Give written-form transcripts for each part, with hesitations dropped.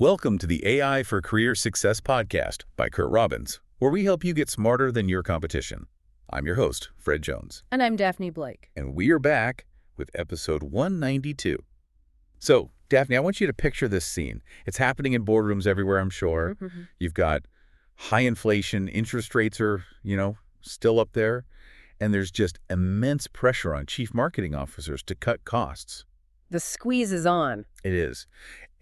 Welcome to the AI for Career Success podcast by Curt Robbins, where we help you get smarter than your competition. I'm your host, Fred Jones. And I'm Daphne Blake. And we are back with episode 192. So, Daphne, I want you to picture this scene. It's happening in boardrooms everywhere, I'm sure. You've got high inflation, interest rates are, still up there, and there's just immense pressure on chief marketing officers to cut costs. The squeeze is on. It is.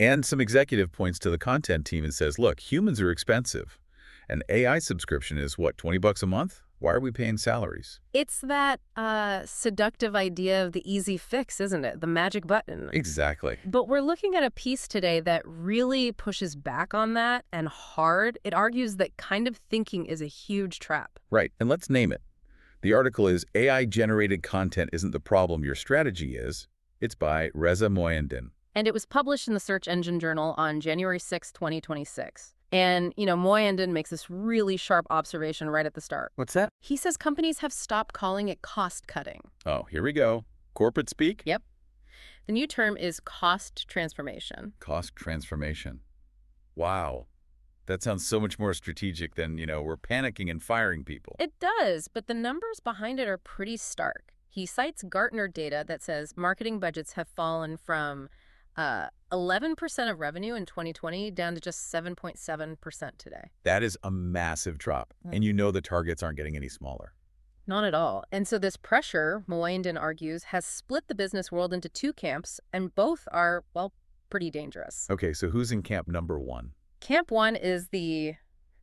And some executive points to the content team and says, look, humans are expensive. An AI subscription is, what, $20 a month? Why are we paying salaries? It's that seductive idea of the easy fix, isn't it? The magic button. Exactly. But we're looking at a piece today that really pushes back on that, and hard. It argues that kind of thinking is a huge trap. Right. And let's name it. The article is AI-generated content isn't the problem, your strategy is. It's by Reza Moaiandin. And it was published in the Search Engine Journal on January 6, 2026. And, Moaiandin makes this really sharp observation right at the start. What's that? He says companies have stopped calling it cost cutting. Oh, here we go. Corporate speak? Yep. The new term is cost transformation. Cost transformation. Wow. That sounds so much more strategic than, we're panicking and firing people. It does, but the numbers behind it are pretty stark. He cites Gartner data that says marketing budgets have fallen from 11% of revenue in 2020 down to just 7.7% today. That is a massive drop. And the targets aren't getting any smaller. Not at all. And so this pressure, Moaiandin argues, has split the business world into two camps, and both are, well, pretty dangerous. Okay, so who's in camp number one? Camp one is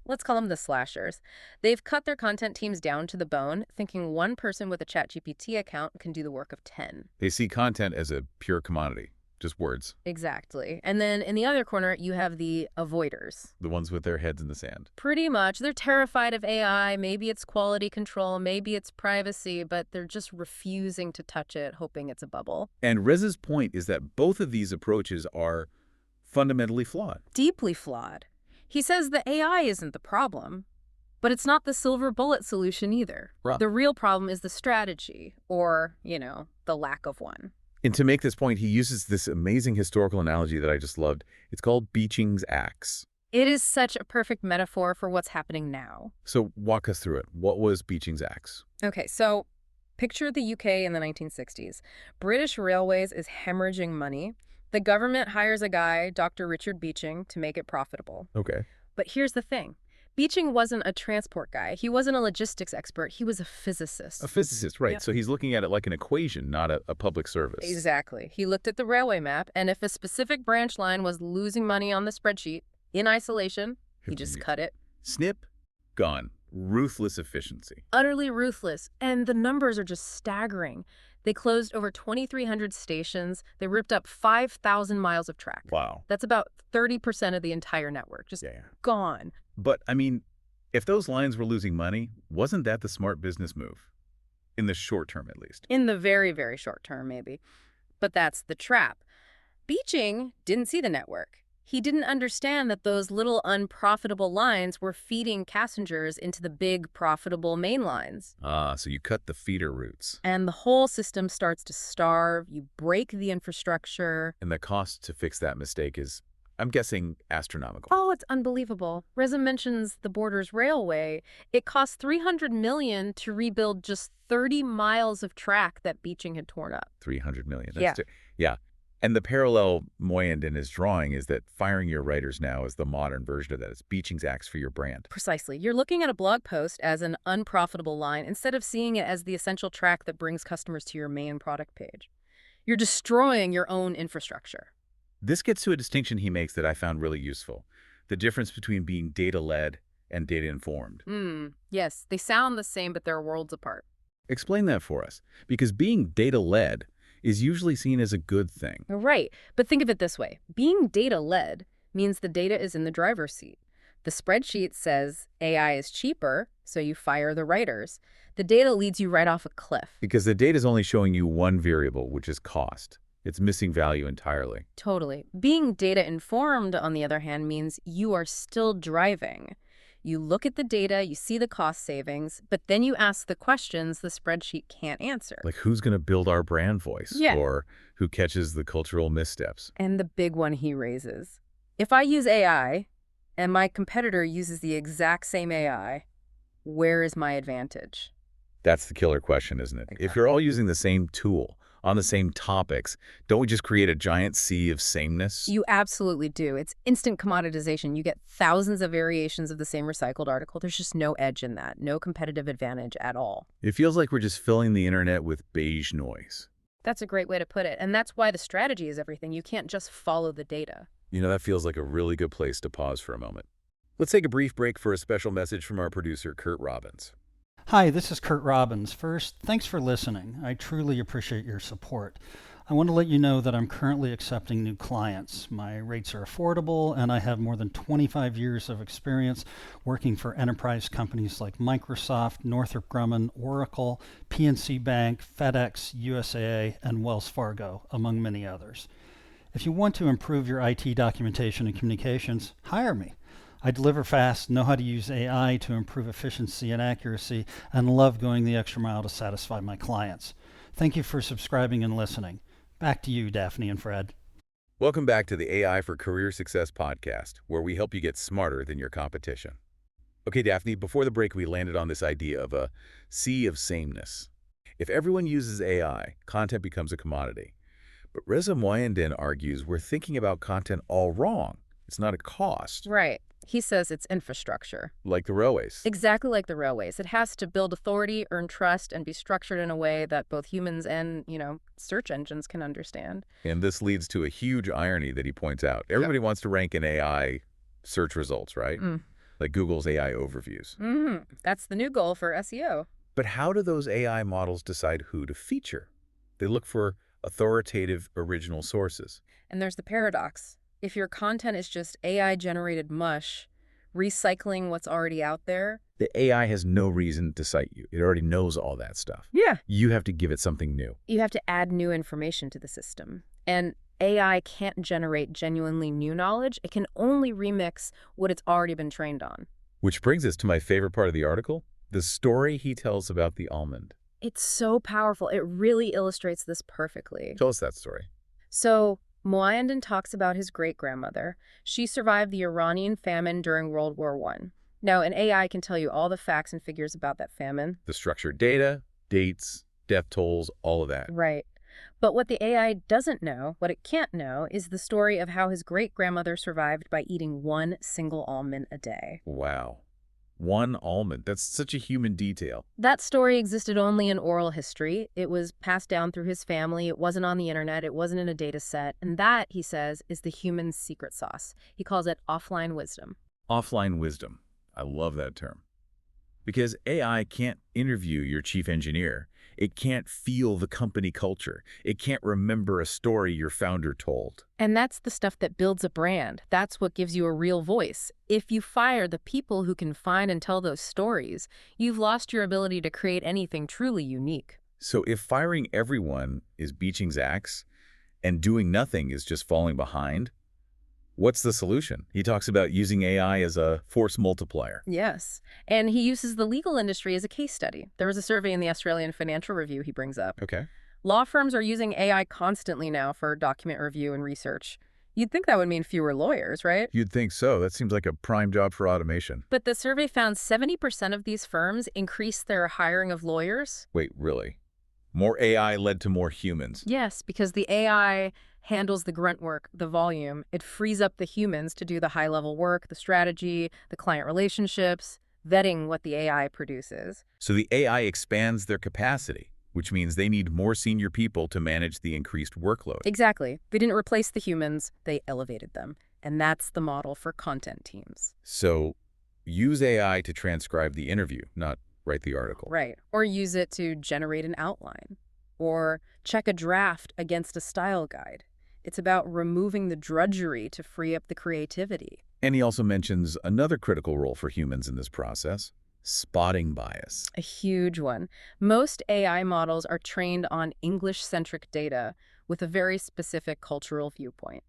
let's call them the slashers. They've cut their content teams down to the bone, thinking one person with a ChatGPT account can do the work of 10. They see content as a pure commodity. Just words. Exactly. And then in the other corner, you have the avoiders. The ones with their heads in the sand. Pretty much. They're terrified of AI. Maybe it's quality control. Maybe it's privacy, but they're just refusing to touch it, hoping it's a bubble. And Reza's point is that both of these approaches are fundamentally flawed. Deeply flawed. He says the AI isn't the problem, but it's not the silver bullet solution either. Right. The real problem is the strategy, or, the lack of one. And to make this point, he uses this amazing historical analogy that I just loved. It's called Beeching's axe. It is such a perfect metaphor for what's happening now. So walk us through it. What was Beeching's axe? Okay, so picture the UK in the 1960s. British Railways is hemorrhaging money. The government hires a guy, Dr. Richard Beeching, to make it profitable. Okay. But here's the thing. Beeching wasn't a transport guy. He wasn't a logistics expert. He was a physicist. A physicist, right. Yep. So he's looking at it like an equation, not a public service. Exactly. He looked at the railway map, and if a specific branch line was losing money on the spreadsheet, in isolation, he just cut it. Snip, gone. Ruthless efficiency. Utterly ruthless. And the numbers are just staggering. They closed over 2,300 stations. They ripped up 5,000 miles of track. Wow. That's about 30% of the entire network. Just gone. But, if those lines were losing money, wasn't that the smart business move? In the short term, at least. In the very, very short term, maybe. But that's the trap. Beeching didn't see the network. He didn't understand that those little unprofitable lines were feeding passengers into the big, profitable main lines. Ah, so you cut the feeder routes. And the whole system starts to starve. You break the infrastructure. And the cost to fix that mistake is, I'm guessing, astronomical. Oh, it's unbelievable. Reza mentions the Borders Railway. It cost $300 million to rebuild just 30 miles of track that Beeching had torn up. $300 million. Yeah. And the parallel Moaiandin is drawing is that firing your writers now is the modern version of that. It's Beeching's axe for your brand. Precisely. You're looking at a blog post as an unprofitable line instead of seeing it as the essential track that brings customers to your main product page. You're destroying your own infrastructure. This gets to a distinction he makes that I found really useful. The difference between being data-led and data-informed. Yes, they sound the same, but they're worlds apart. Explain that for us. Because being data-led is usually seen as a good thing. Right. But think of it this way. Being data-led means the data is in the driver's seat. The spreadsheet says AI is cheaper, so you fire the writers. The data leads you right off a cliff. Because the data is only showing you one variable, which is cost. It's missing value entirely. Totally. Being data-informed, on the other hand, means you are still driving. You look at the data, you see the cost savings, but then you ask the questions the spreadsheet can't answer. Like, who's going to build our brand voice? Yeah. Or who catches the cultural missteps? And the big one he raises, If I use AI and my competitor uses the exact same AI, where is my advantage? That's the killer question, isn't it? If you're all using the same tool on the same topics, don't we just create a giant sea of sameness? You absolutely do. It's instant commoditization. You get thousands of variations of the same recycled article. There's just no edge in that, no competitive advantage at all. It feels like we're just filling the internet with beige noise. That's a great way to put it. And that's why the strategy is everything. You can't just follow the data. You know, that feels like a really good place to pause for a moment. Let's take a brief break for a special message from our producer, Curt Robbins. Hi, this is Curt Robbins. First, thanks for listening. I truly appreciate your support. I want to let you know that I'm currently accepting new clients. My rates are affordable, and I have more than 25 years of experience working for enterprise companies like Microsoft, Northrop Grumman, Oracle, PNC Bank, FedEx, USAA, and Wells Fargo, among many others. If you want to improve your IT documentation and communications, hire me. I deliver fast, know how to use AI to improve efficiency and accuracy, and love going the extra mile to satisfy my clients. Thank you for subscribing and listening. Back to you, Daphne and Fred. Welcome back to the AI for Career Success podcast, where we help you get smarter than your competition. Okay, Daphne, before the break, we landed on this idea of a sea of sameness. If everyone uses AI, content becomes a commodity. But Reza Moaiandin argues we're thinking about content all wrong. It's not a cost. Right. He says it's infrastructure. Like the railways. Exactly like the railways. It has to build authority, earn trust, and be structured in a way that both humans and, search engines can understand. And this leads to a huge irony that he points out. Everybody wants to rank in AI search results, right? Like Google's AI overviews. That's the new goal for SEO. But how do those AI models decide who to feature? They look for authoritative original sources. And there's the paradox. If your content is just AI-generated mush, recycling what's already out there... The AI has no reason to cite you. It already knows all that stuff. Yeah. You have to give it something new. You have to add new information to the system. And AI can't generate genuinely new knowledge. It can only remix what it's already been trained on. Which brings us to my favorite part of the article, the story he tells about the almond. It's so powerful. It really illustrates this perfectly. Tell us that story. So... Moaiandin talks about his great-grandmother. She survived the Iranian famine during World War I. Now, an AI can tell you all the facts and figures about that famine. The structured data, dates, death tolls, all of that. Right. But what the AI doesn't know, what it can't know, is the story of how his great-grandmother survived by eating one single almond a day. Wow. One almond. That's such a human detail. That story existed only in oral history. It was passed down through his family. It wasn't on the internet. It wasn't in a data set. And that, he says, is the human secret sauce. He calls it offline wisdom. Offline wisdom. I love that term. Because AI can't interview your chief engineer. It can't feel the company culture. It can't remember a story your founder told. And that's the stuff that builds a brand. That's what gives you a real voice. If you fire the people who can find and tell those stories, you've lost your ability to create anything truly unique. So if firing everyone is Beeching's axe and doing nothing is just falling behind, what's the solution? He talks about using AI as a force multiplier. Yes. And he uses the legal industry as a case study. There was a survey in the Australian Financial Review he brings up. Okay. Law firms are using AI constantly now for document review and research. You'd think that would mean fewer lawyers, right? You'd think so. That seems like a prime job for automation. But the survey found 70% of these firms increased their hiring of lawyers. Wait, really? More AI led to more humans? Yes, because the AI handles the grunt work, the volume. It frees up the humans to do the high-level work, the strategy, the client relationships, vetting what the AI produces. So the AI expands their capacity, which means they need more senior people to manage the increased workload. Exactly. They didn't replace the humans, they elevated them. And that's the model for content teams. So use AI to transcribe the interview, not write the article. Right. Or use it to generate an outline. Or check a draft against a style guide. It's about removing the drudgery to free up the creativity. And he also mentions another critical role for humans in this process, spotting bias. A huge one. Most AI models are trained on English-centric data with a very specific cultural viewpoint.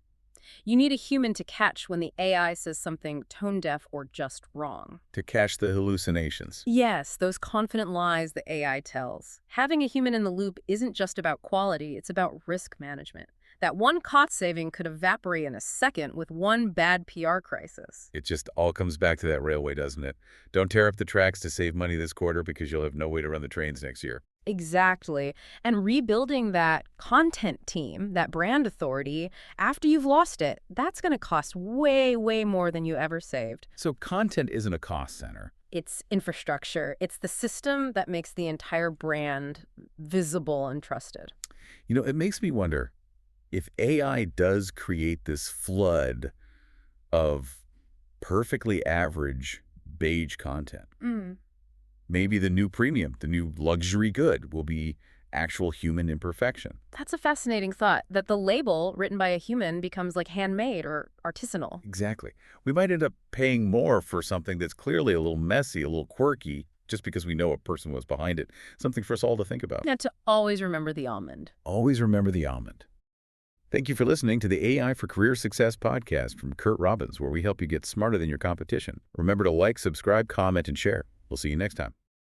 You need a human to catch when the AI says something tone-deaf or just wrong. To catch the hallucinations. Yes, those confident lies the AI tells. Having a human in the loop isn't just about quality, it's about risk management. That one cost saving could evaporate in a second with one bad PR crisis. It just all comes back to that railway, doesn't it? Don't tear up the tracks to save money this quarter because you'll have no way to run the trains next year. Exactly. And rebuilding that content team, that brand authority, after you've lost it, that's going to cost way, way more than you ever saved. So content isn't a cost center. It's infrastructure. It's the system that makes the entire brand visible and trusted. You know, it makes me wonder if AI does create this flood of perfectly average beige content. Maybe the new premium, the new luxury good will be actual human imperfection. That's a fascinating thought, that the label written by a human becomes like handmade or artisanal. Exactly. We might end up paying more for something that's clearly a little messy, a little quirky, just because we know a person was behind it. Something for us all to think about. And to always remember the almond. Always remember the almond. Thank you for listening to the AI for Career Success podcast from Curt Robbins, where we help you get smarter than your competition. Remember to like, subscribe, comment, and share. We'll see you next time.